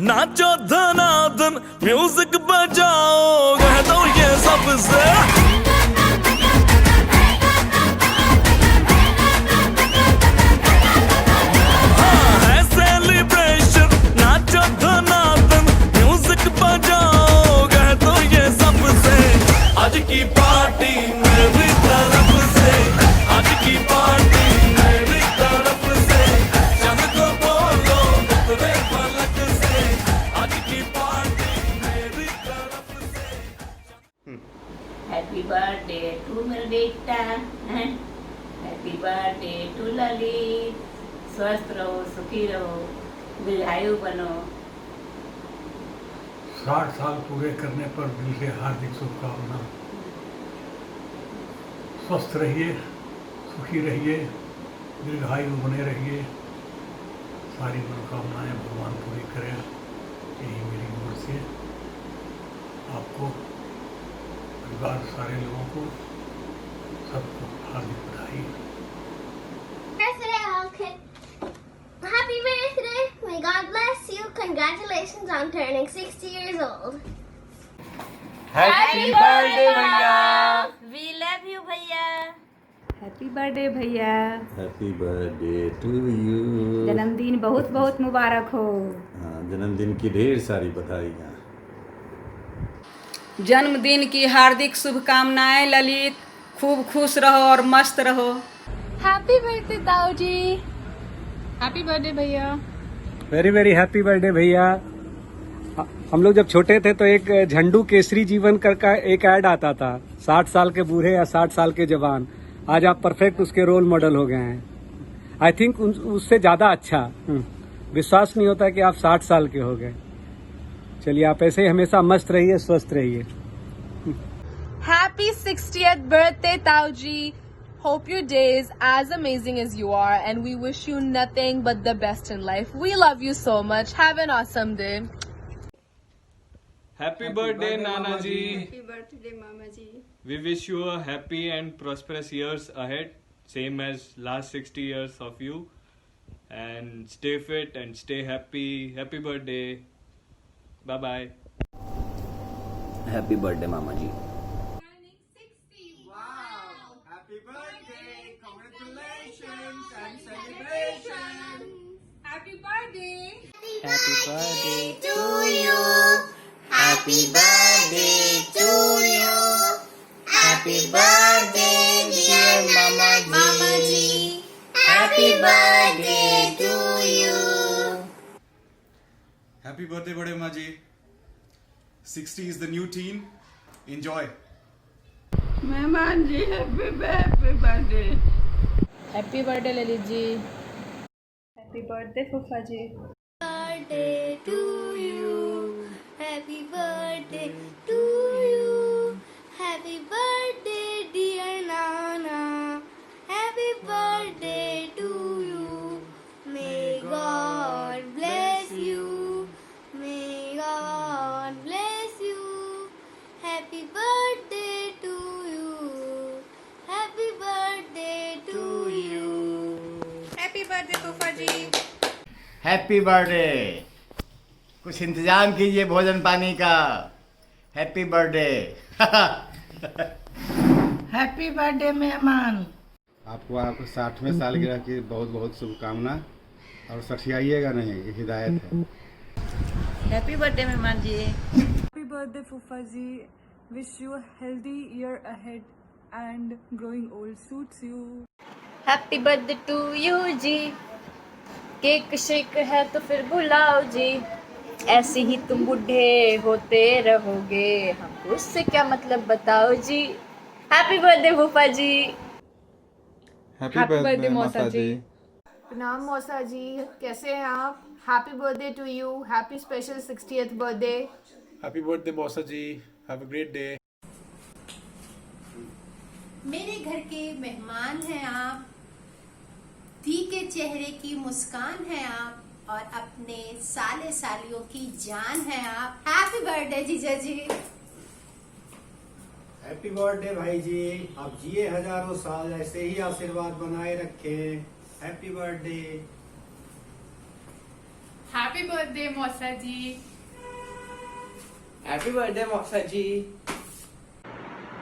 नाचो धनाधन music बजाओ कह दो ये सबसे हाँ है सेलिब्रेशन नाचो धनाधन म्यूजिक बजाओ कह दो ये सबसे आज की पार्टी मेरी तरफ से आज की पार्टी मेरी तरफ से चंद को बोलो उतरे पलक से आज की पार्टी मेरी तरफ से हैप्पी बर्थडे टू मेरा बेटा हैप्पी बर्थडे टू ललित स्वस्थ रहो सुखी रहो दीर्घायु बनो 60 साल पूरे करने पर दिल से हार्दिक शुभकामना। स्वस्थ रहिए, सुखी रहिए, दीर्घायु बने रहिए, सारी मनोकामनाएं भगवान पूरी करें, यही मेरी ओर से आपको, परिवार, सारे लोगों को, सबको हार्दिक बधाई। Happy birthday! May God bless you. Congratulations on turning 60 years old. Happy birthday भैया। वी लव यू भैया। हैप्पी बर्थडे भैया। Happy birthday to you. जन्मदिन बहुत बहुत मुबारक हो। हाँ, जन्मदिन की ढेर सारी बधाइयाँ। जन्मदिन की हार्दिक शुभकामनाएं ललित, खूब खुश रहो और मस्त रहो। Happy birthday Dau ji. Happy birthday भैया। वेरी वेरी हैप्पी बर्थडे भैया। हम लोग जब छोटे थे तो एक झंडू केसरी जीवन का एक ऐड आता था, 60 साल के बूढ़े या 60 साल के जवान। आज आप परफेक्ट उसके रोल मॉडल हो गए हैं। आई थिंक उससे ज्यादा अच्छा विश्वास नहीं होता कि आप 60 साल के हो गए। चलिए, आप ऐसे ही हमेशा मस्त रहिए, स्वस्थ रहिए। Happy 60th birthday ताऊ जी। Hope your day is as amazing as you are and we wish you nothing but the best in life. We love you so much. Have an awesome day. Happy birthday Nana ji. Happy birthday Mama ji. We wish you a happy and prosperous years ahead, same as last 60 years of you, and stay fit and stay happy. Happy birthday. Bye bye. Happy birthday मामा जी। Happy birthday. Happy birthday to you. Happy birthday to you. Happy birthday dear मामा जी। Happy birthday to you. Happy birthday बड़े माँ जी। 60 is the new teen. Enjoy. मेहमान जी happy birthday. Happy birthday Lalit ji. Happy birthday फूफा जी। Birthday to you. Happy birthday to you. Happy birthday, dear Nana. Happy birthday to you. May God bless you. May God bless you. Happy birthday to you. Happy birthday to you. Happy birthday फूफा जी। Happy birthday. कुछ इंतजाम कीजिए भोजन पानी का। Happy birthday. Happy birthday मेहमान। आपको 60वें सालगिरह की बहुत बहुत शुभकामना, और सठियाइएगा नहीं, ये हिदायत है। हैप्पी बर्थडे मेहमान जी। Happy birthday फूफा जी। Wish you a healthy year ahead and growing old suits you. Happy birthday to you जी। केक शेक है तो फिर बुलाओ जी। ऐसे ही तुम बूढ़े होते रहोगे, हमको उससे क्या मतलब बताओ जी। हैप्पी बर्थडे फूफा जी। Happy birthday मौसा जी। प्रणाम मौसा जी, कैसे हैं आप? Happy birthday to you. Happy special 60th birthday. Happy birthday मौसा जी। Have a great day. मेरे घर के मेहमान हैं आप, धी के चेहरे की मुस्कान है आप, और अपने साले सालियों की जान है आप। हैप्पी बर्थडे जीजा जी। हैप्पी बर्थडे भाई जी। आप जिए हजारों साल, ऐसे ही आशीर्वाद बनाए रखें। Happy birthday. Happy happy birthday मौसा जी। हैप्पी बर्थडे मौसा जी।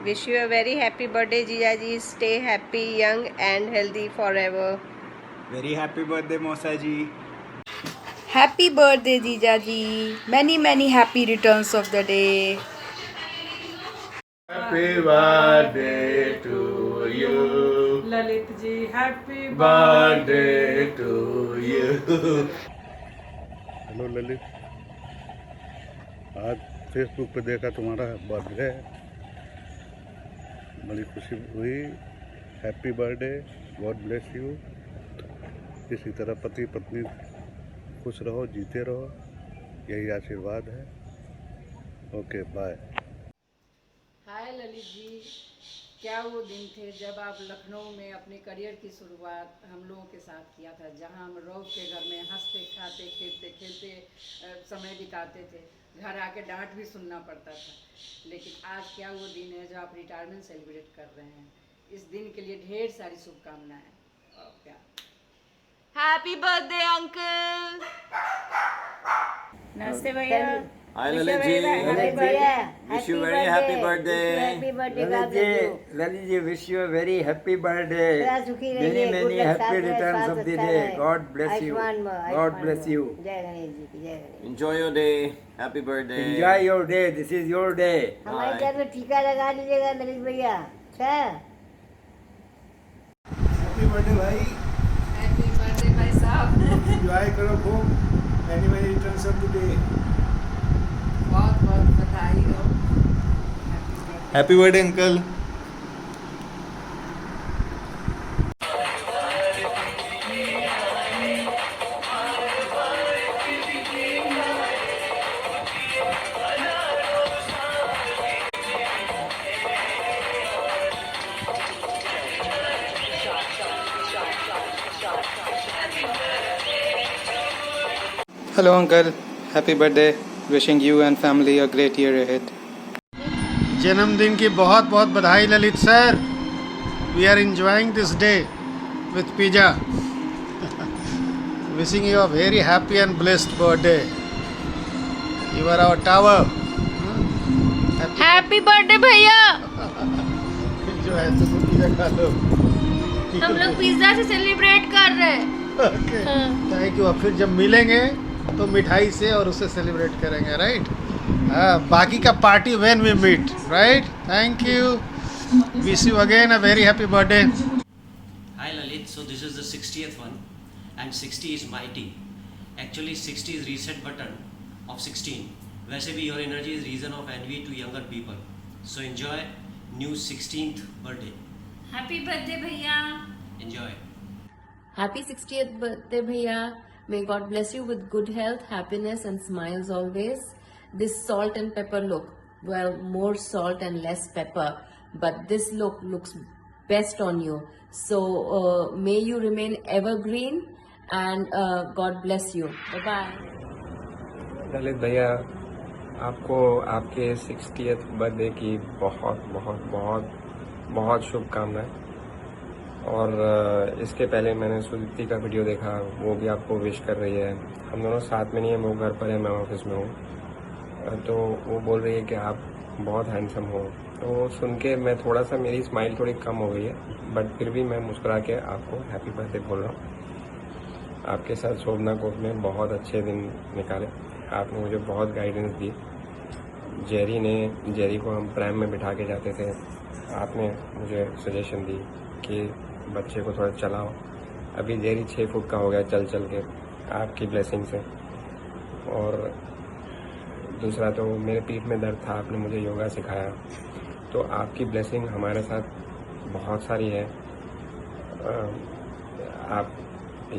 Wish you a very happy birthday, Jijaji. Stay happy, young and healthy forever. Very happy birthday मौसा जी। Happy birthday, Jijaji. Many, many happy returns of the day. Happy birthday to you. Lalit ji happy Birthday to you. Hello Lalit, आज Facebook पे देखा तुम्हारा birthday है, बड़ी खुशी हुई। Happy birthday, God bless you. इसी तरह पति पत्नी खुश रहो, जीते रहो, यही आशीर्वाद है। Okay bye. Hi Lalit ji, क्या वो दिन थे जब आप लखनऊ में अपने करियर की शुरुआत हम लोगों के साथ किया था, जहां हम रौब के घर में हंसते खाते खेलते खेलते समय बिताते थे। घर आके डांट भी सुनना पड़ता था, लेकिन आज क्या वो दिन है जो आप रिटायरमेंट सेलिब्रेट कर रहे हैं। इस दिन के लिए ढेर सारी शुभकामनाएं और प्यार। Happy birthday, uncle. नमस्ते भैया। Hi Lalit ji. Wish you very happy birthday. Happy birthday Lalit ji wish you a very happy birthday. सुखी Many many happy returns of the day. God bless you. God bless you. जय गणेश जी की जय Ganesh. Enjoy your day. Happy birthday. Enjoy your day. This is your day. हमारे घर में टीका लगा लीजिएगा ललित भैया। अच्छा हैप्पी बर्थडे भाई। हैप्पी बर्थडे भाई साहब। एंजॉय करो खूब। Many many returns of the day. बहुत बहुत बधाई हो। Happy birthday uncle. Hello uncle, happy birthday. Wishing you and family a great year ahead. जन्मदिन की बहुत बहुत बधाई Lalit sir. We are enjoying this day with pizza. Wishing you a very happy and blessed birthday. You are our tower. Happy birthday, भैया। जो है तो pizza खा लो। हम लोग पिज्जा से सेलिब्रेट कर रहे हैं। Thank you. अब फिर जब मिलेंगे तो मिठाई से और उससे सेलिब्रेट करेंगे, राइट? बाकी का party when we meet, right? Thank you. Wish you again a very happy birthday. Hi Lalit, so this is the 60th one and 60 is mighty. Actually 60 is reset button of 16. वैसे भी your energy is reason of envy to younger people. So enjoy new 16th birthday. Happy birthday भैया। Enjoy. Happy 60th birthday, Bhaiya. May God bless you with good health, happiness and smiles always. This salt and pepper look, well, more salt and less pepper, but this look looks best on you. So may you remain evergreen and God bless you. Bye-bye. Lalit भैया, आपको आपके 60th birthday की बहुत बहुत बहुत बहुत शुभकामनाएं। और इसके पहले मैंने सुदीप्ति का वीडियो देखा, वो भी आपको विश कर रही है। हम दोनों साथ में नहीं है, वो घर पर है, मैं ऑफिस में हूँ। तो वो बोल रही है कि आप बहुत हैंडसम हो। तो वो सुन के मैं थोड़ा सा, मेरी स्माइल थोड़ी कम हो गई है, बट फिर भी मैं मुस्कुरा के आपको हैप्पी बर्थडे बोल रहा हूँ। आपके साथ शोभना कोर्ट में बहुत अच्छे दिन निकाले। आपने मुझे बहुत गाइडेंस दी। जेरी को हम प्रैम में बिठा के जाते थे, आपने मुझे सजेशन दी कि बच्चे को थोड़ा चलाओ। अभी जेरी 6 फुट का हो गया चल चल के, आपकी ब्लेसिंग से। और दूसरा तो मेरे पीठ में दर्द था, आपने मुझे योगा सिखाया। तो आपकी ब्लेसिंग हमारे साथ बहुत सारी है। आप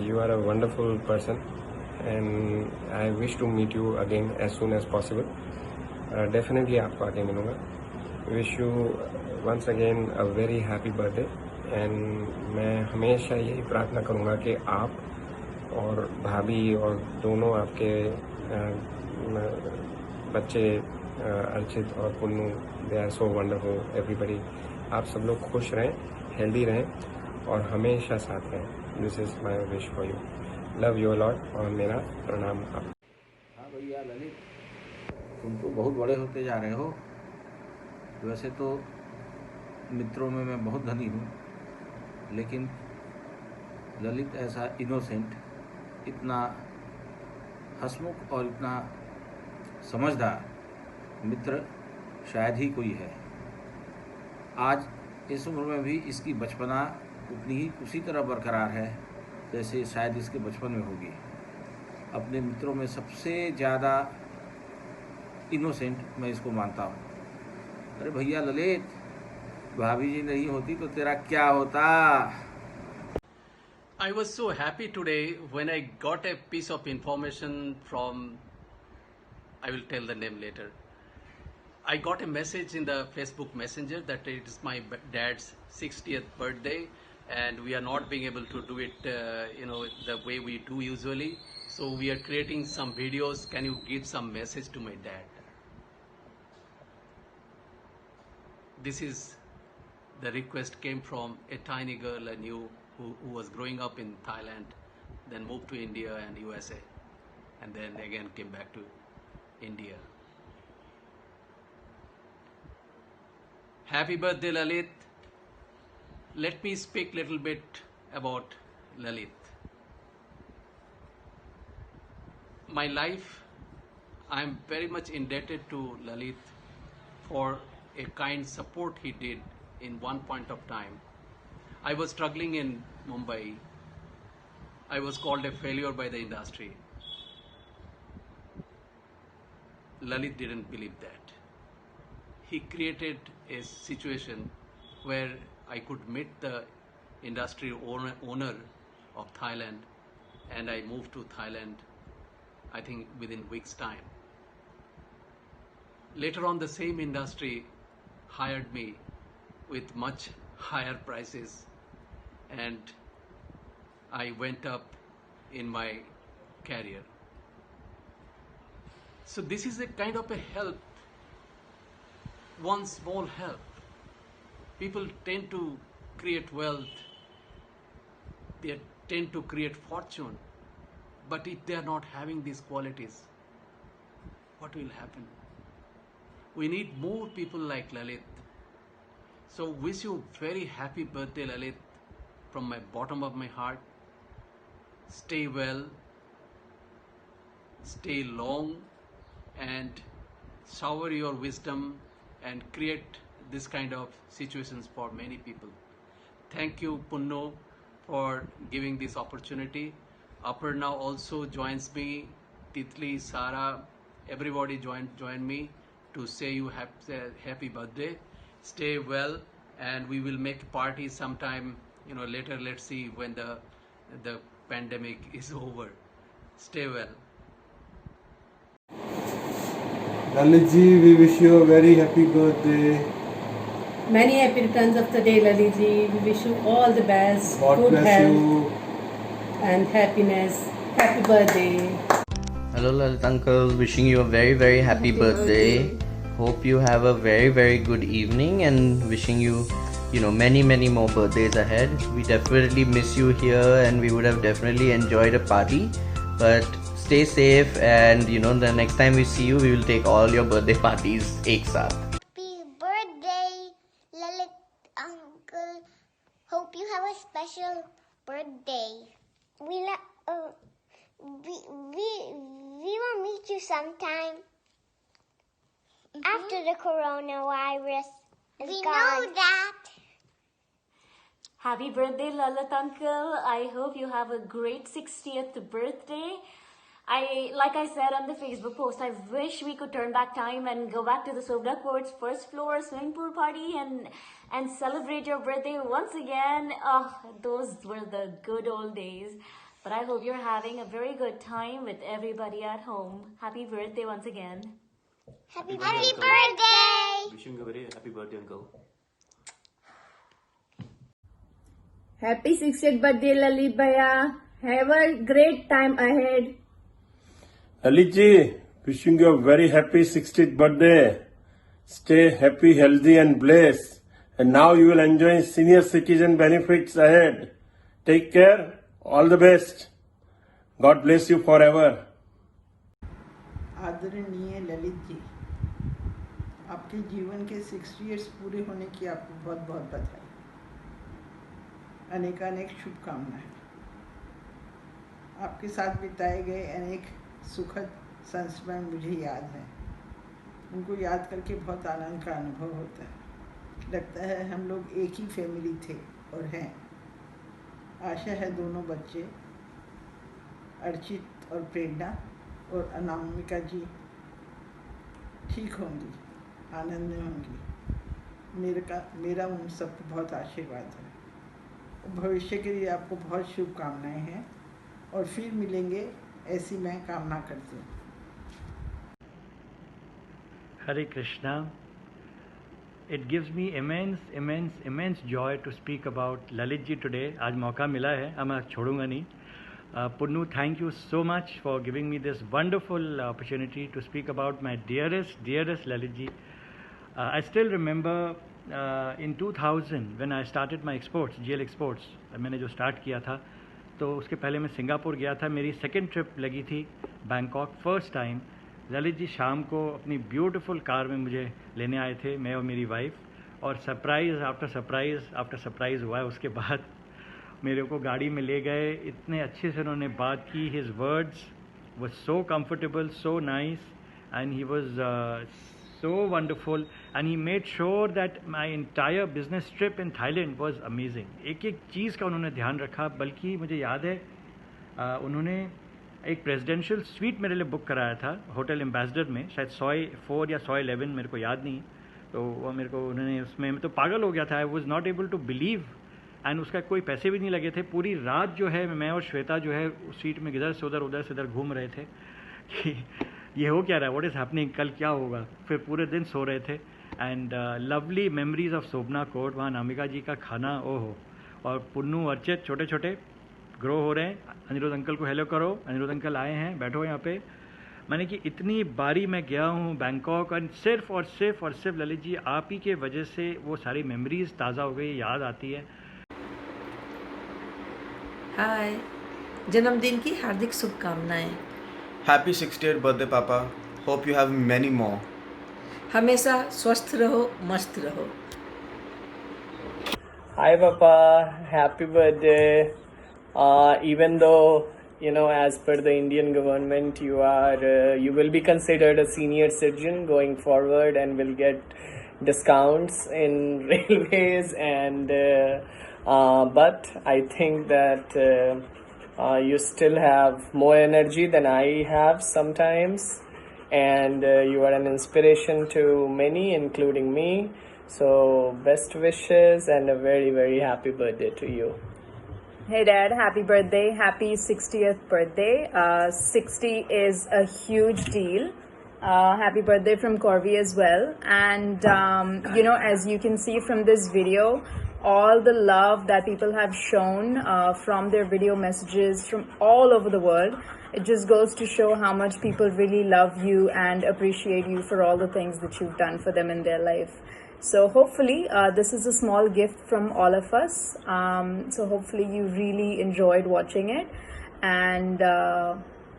you are a wonderful person and I wish to meet you again as soon as possible. Definitely आपको आगे मिलूँगा। Wish you once again a very happy birthday. And मैं हमेशा यही प्रार्थना करूँगा कि आप और भाभी और दोनों आपके बच्चे अर्चित और Punnu, they are so wonderful everybody. आप सब लोग खुश रहें, हेल्दी रहें और हमेशा साथ रहें। This is my wish for you. Love you a lot और मेरा प्रणाम आप। तुम तो बहुत बड़े होते जा रहे हो। वैसे तो मित्रों में मैं बहुत धनी हूँ, लेकिन ललित ऐसा इनोसेंट, इतना हंसमुख और इतना समझदार मित्र शायद ही कोई है। आज इस उम्र में भी इसकी बचपना उतनी ही उसी तरह बरकरार है जैसे शायद इसके बचपन में होगी। अपने मित्रों में सबसे ज़्यादा इनोसेंट मैं इसको मानता हूँ। अरे भैया ललित, भाभी जी नहीं होती तो तेरा क्या होता। I was so happy today when I got a piece of information from, I will tell the name later. I got a message in the Facebook Messenger that it is my dad's 60th birthday and we are not being able to do it, the way we do usually. So we are creating some videos. Can you give some message to my dad? This is the request came from a tiny girl I knew who was growing up in Thailand, then moved to India and USA, and then again came back to India. Happy birthday, Lalit. Let me speak little bit about Lalit. My life, I am very much indebted to Lalit for a kind support he did in one point of time. I was struggling in Mumbai. I was called a failure by the industry. Lalit didn't believe that. He created a situation where I could meet the industry owner of Thailand, and I moved to Thailand, I think within weeks' time. Later on, the same industry hired me with much higher prices, and I went up in my career. So this is a kind of a help, one small help. People tend to create wealth, they tend to create fortune, but if they are not having these qualities, what will happen? We need more people like Lalit. So wish you very happy birthday, Lalit, from my bottom of my heart. Stay well, stay long, and shower your wisdom and create this kind of situations for many people. Thank you, Punno, for giving this opportunity. Aparna also joins me, Titli, Sara, everybody join me to say you happy birthday. Stay well, and we will make a party sometime, later. Let's see when the pandemic is over. Stay well. Lalit ji, we wish you a very happy birthday. Many happy returns of the day, Lalit ji. We wish you all the best, God good bless health you. and happiness. Happy birthday. Hello Lalit uncle, wishing you a very very happy birthday. Hope you have a very very good evening and wishing you many more birthdays ahead. We definitely miss you here and we would have definitely enjoyed a party, but stay safe and the next time we see you we will take all your birthday parties ek saath. Happy birthday, Lalit uncle. Hope you have a special birthday. We will meet you sometime after the coronavirus is gone. Know that. Happy birthday, Lalit uncle. I hope you have a great 60th birthday. Like I said on the Facebook post, I wish we could turn back time and go back to the Sobra Court's first floor swimming pool party and celebrate your birthday once again. Oh, those were the good old days. But I hope you're having a very good time with everybody at home. Happy birthday once again. Happy birthday! Wishing you a very happy birthday, uncle. Happy 60th birthday, Lalit Bhaiya. Have a great time ahead. Lalit ji, wishing you a very happy 60th birthday. Stay happy, healthy and blessed. And now you will enjoy senior citizen benefits ahead. Take care. All the best. God bless you forever. आदरणीय ललित जी, आपके जीवन के 60 years पूरे होने की आपको बहुत बहुत बधाई। अनेकानेक शुभकामनाएं। आपके साथ बिताए गए अनेक सुखद संस्मरण मुझे याद हैं। उनको याद करके बहुत आनंद का अनुभव होता है। लगता है हम लोग एक ही फैमिली थे और हैं। आशा है दोनों बच्चे अर्चित और प्रेरणा और अनामिका जी ठीक होंगी, आनंद में होंगी। मेरा उन सबको बहुत आशीर्वाद है। भविष्य के लिए आपको बहुत शुभकामनाएं हैं और फिर मिलेंगे, ऐसी मैं कामना करती हूँ। Hare Krishna. It gives me immense joy to speak about Lalit ji today. आज मौका मिला है, अब मैं छोड़ूंगा नहीं. Punnu, thank you so much for giving me this wonderful opportunity to speak about my dearest Lalit ji. I still remember in 2000 when I started my exports, GL Exports, मैंने जो स्टार्ट किया था, तो उसके पहले मैं सिंगापुर गया था. मेरी सेकेंड ट्रिप लगी थी Bangkok. First time Lalit ji शाम को अपनी ब्यूटीफुल कार में मुझे लेने आए थे, मैं और मेरी वाइफ, और सरप्राइज़ आफ्टर सरप्राइज़ हुआ है. उसके बाद मेरे को गाड़ी में ले गए, इतने अच्छे से उन्होंने बात की. His words was so comfortable, so nice, and he was so wonderful, and he made sure that my entire business trip in Thailand was amazing. एक एक चीज़ का उन्होंने ध्यान रखा. बल्कि मुझे याद है उन्होंने एक प्रेसिडेंशियल स्वीट मेरे लिए बुक कराया था होटल एम्बेसडर में, शायद 104 या 111, मेरे को याद नहीं. तो वो मेरे को उन्होंने उसमें, मैं तो पागल हो गया था. I was not able to believe, and उसका कोई पैसे भी नहीं लगे थे. पूरी रात जो है मैं और श्वेता जो है उस सीट में इधर से उधर घूम रहे थे कि ये हो क्या रहा है, व्हाट इज़ हैपनिंग, कल क्या होगा. फिर पूरे दिन सो रहे थे. एंड लवली मेमोरीज ऑफ सोबना कोर्ट, वहाँ नामिका जी का खाना, ओहो. और पुन्नू अर्चित छोटे छोटे ग्रो हो रहे हैं. अनिरुद्ध अंकल को हेलो करो, अनिरुद्ध अंकल आए हैं, बैठो यहाँ पे. मैंने कि इतनी बारी मैं गया हूँ बैंकॉक, और सिर्फ ललित जी आप ही के वजह से वो सारी मेमोरीज ताज़ा हो गई, याद आती है. हाय, जन्मदिन की हार्दिक शुभकामनाएं. Happy 60th birthday, Papa. Hope you have many more. हमेशा स्वस्थ रहो, मस्त रहो. Hi, Papa. Happy birthday. Even though, you know, as per the Indian government, you will be considered a senior citizen going forward and will get discounts in railways and but I think that you still have more energy than I have sometimes, and you are an inspiration to many, including me. So best wishes and a very, very happy birthday to you. Hey Dad, happy birthday, happy 60th birthday. 60 is a huge deal. Happy birthday from Corby as well. And you know, as you can see from this video, all the love that people have shown from their video messages from all over the world, it just goes to show how much people really love you and appreciate you for all the things that you've done for them in their life. So hopefully this is a small gift from all of us. So hopefully you really enjoyed watching it, and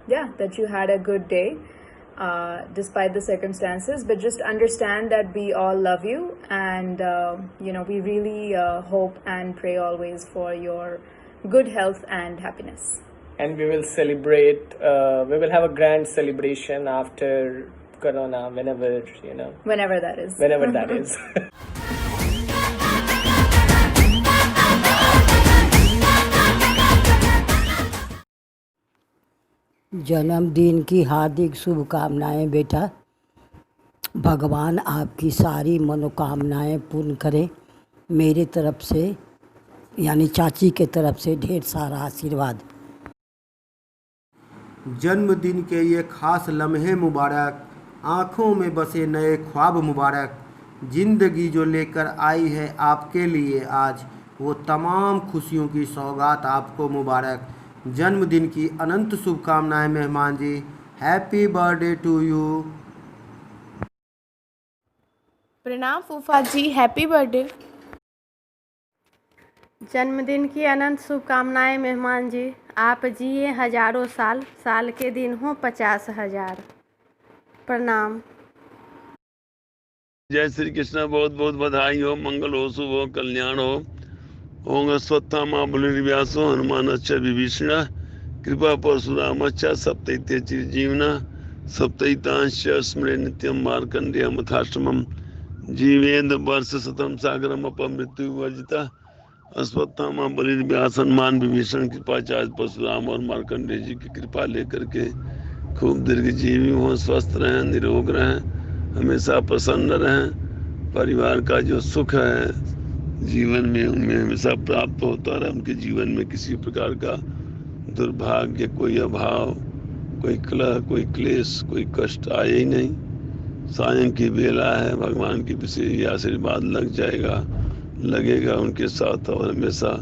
yeah, that you had a good day despite the circumstances. But just understand that we all love you, and you know, we really hope and pray always for your good health and happiness. And we will celebrate, we will have a grand celebration after Corona, whenever that is. जन्मदिन की हार्दिक शुभकामनाएं बेटा. भगवान आपकी सारी मनोकामनाएं पूर्ण करें. मेरी तरफ से, यानी चाची के तरफ से, ढेर सारा आशीर्वाद. जन्मदिन के ये खास लम्हे मुबारक, आँखों में बसे नए ख्वाब मुबारक. ज़िंदगी जो लेकर आई है आपके लिए आज, वो तमाम खुशियों की सौगात आपको मुबारक. जन्मदिन की अनंत शुभकामनाएं मेहमान जी. Happy birthday to you. प्रणाम फूफा जी, हैप्पी बर्थडे. जन्मदिन की अनंत शुभकामनाएं मेहमान जी. आप जिए हजारों साल, साल के दिन हो 50,000. प्रणाम. जय श्री कृष्ण। बहुत बहुत बधाई हो, मंगल हो, शुभ हो, कल्याण हो। ओंग स्वत्थामा बलिर्व्यासो हनुमानश्च विभीषण कृपा परशुरामश्च सप्तैते चिरजीवना सप्तैतांश्च स्मरे नित्यं मार्कण्डेयमथाश्रमं जीवेन्द्र वर्ष शतम सागरम अपमृत्यु वर्जिता अश्वत्थामा बलिर्व्यास हनुमान विभीषण कृपाचार्य परशुराम और मार्कंडेय जी की कृपा लेकर के खूब दीर्घजीवी हों, स्वस्थ रहें, निरोग रहें, हमेशा प्रसन्न रहें। परिवार का जो सुख है जीवन में उनमें हमेशा प्राप्त होता रहे। उनके जीवन में किसी प्रकार का दुर्भाग्य, कोई अभाव, कोई कलह, कोई क्लेश, कोई कष्ट आए ही नहीं। सायं की बेला है, भगवान की विशेष आशीर्वाद लग जाएगा, लगेगा उनके साथ और हमेशा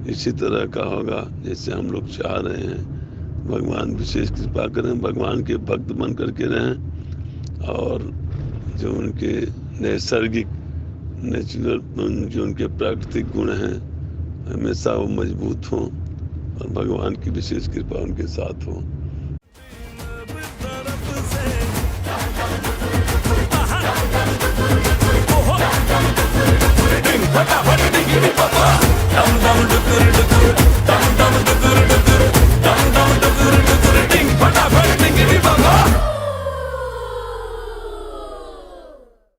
इसी तरह का होगा जैसे हम लोग चाह रहे हैं। भगवान विशेष कृपा करें, भगवान के भक्त बन करके रहें और जो उनके नैसर्गिक नेचुरल जो उनके प्राकृतिक गुण हैं हमेशा वो मजबूत हों और भगवान की विशेष कृपा उनके साथ हो। फटाफट